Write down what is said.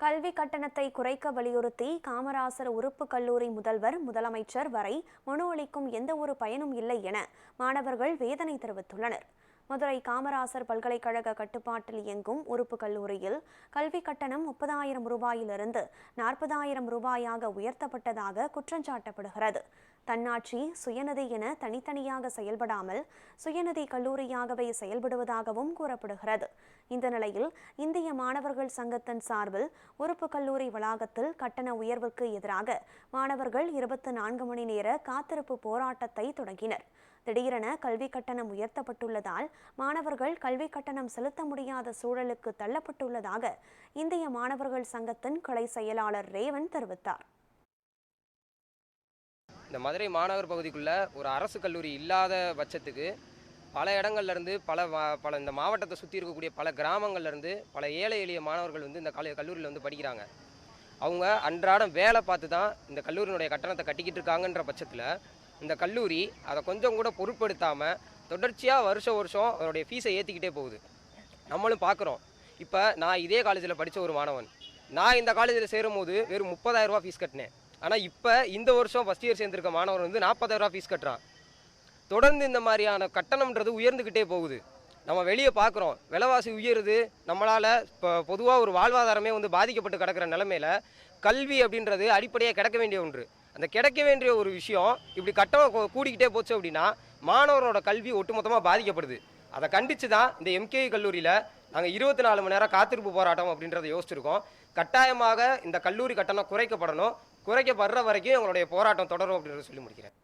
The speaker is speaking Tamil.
கல்வி கட்டணத்தை குறைக்க வலியுறுத்தி காமராசர் உறுப்பு கல்லூரி முதல்வர் முதலமைச்சர் வரை மனு அளிக்கும் எந்த ஒரு பயனும் இல்லை என மாணவர்கள் வேதனை தெரிவித்துள்ளனர். மதுரை காமராசர் பல்கலைக்கழக கட்டுப்பாட்டில் இயங்கும் உறுப்பு கல்லூரியில் கல்வி கட்டணம் 30,000 ரூபாயிலிருந்து 40,000 ரூபாயாக உயர்த்தப்பட்டதாக குற்றஞ்சாட்டப்படுகிறது. தன்னாட்சி சுயநிதி என தனித்தனியாக செயல்படாமல் சுயநிதி கல்லூரியாகவே செயல்படுவதாகவும் கூறப்படுகிறது. இந்த நிலையில் இந்திய மாணவர்கள் சங்கத்தின் சார்பில் உறுப்பு கல்லூரி வளாகத்தில் கட்டண உயர்வுக்கு எதிராக மாணவர்கள் 24 மணி நேர காத்திருப்பு போராட்டத்தை தொடங்கினர். திடீரென கல்வி கட்டணம் உயர்த்தப்பட்டுள்ளதால் மாணவர்கள் கல்வி கட்டணம் செலுத்த முடியாத சூழலுக்கு தள்ளப்பட்டுள்ளதாக இந்திய மாணவர்கள் சங்கத்தின் கிளை செயலாளர் ரேவன் தெரிவித்தார். இந்த மதுரை மாநகர் பகுதிக்குள்ள ஒரு அரசு கல்லூரி இல்லாத பட்சத்துக்கு பல இடங்கள்ல இருந்து பல இந்த மாவட்டத்தை சுற்றி இருக்கக்கூடிய பல கிராமங்கள்ல இருந்து பல ஏழை எளிய மாணவர்கள் இந்த கல்லூரியில் படிக்கிறாங்க. அவங்க அன்றாடம் வேலை பார்த்து தான் இந்த கல்லூரியினுடைய கட்டணத்தை கட்டிக்கிட்டு இருக்காங்கன்ற பட்சத்தில் இந்த கல்லூரி அதை கொஞ்சம் கூட பொருட்படுத்தாமல் தொடர்ச்சியாக வருஷம் அதனுடைய ஃபீஸை ஏற்றிக்கிட்டே போகுது. நம்மளும் பார்க்குறோம். இப்போ நான் இதே காலேஜில் படித்த ஒரு மாணவன். நான் இந்த காலேஜில் சேரும் போது வெறும் 30,000 ரூபா ஃபீஸ் கட்டினேன். ஆனால் இப்போ இந்த வருஷம் ஃபஸ்ட் இயர் சேர்ந்திருக்க மாணவர் 40,000 ரூபா ஃபீஸ் கட்டுறான். தொடர்ந்து இந்த மாதிரியான கட்டணம்ன்றது உயர்ந்துக்கிட்டே போகுது. நம்ம வெளியே பார்க்குறோம், விலைவாசி உயருது. நம்மளால் இப்போ பொதுவாக ஒரு வாழ்வாதாரமே பாதிக்கப்பட்டு கிடக்கிற நிலைமையில கல்வி அப்படின்றது அடிப்படையாக கிடைக்க வேண்டிய ஒன்று. அந்த கிடைக்க வேண்டிய ஒரு விஷயம் இப்படி கட்டணம் கூடிக்கிட்டே போச்சு அப்படின்னா மாணவரோட கல்வி ஒட்டுமொத்தமாக பாதிக்கப்படுது. அதை கண்டித்து தான் இந்த எம்கே கல்லூரியில் நாங்கள் 24 மணி நேரம் காத்திருப்பு போராட்டம் அப்படின்றத யோசிச்சிருக்கோம். கட்டாயமாக இந்த கல்லூரி கட்டணம் குறைக்கப்படணும். குறைக்கப்படுற வரைக்கும் எங்களுடைய போராட்டம் தொடரும் அப்படின்றத சொல்லி முடிக்கிறேன்.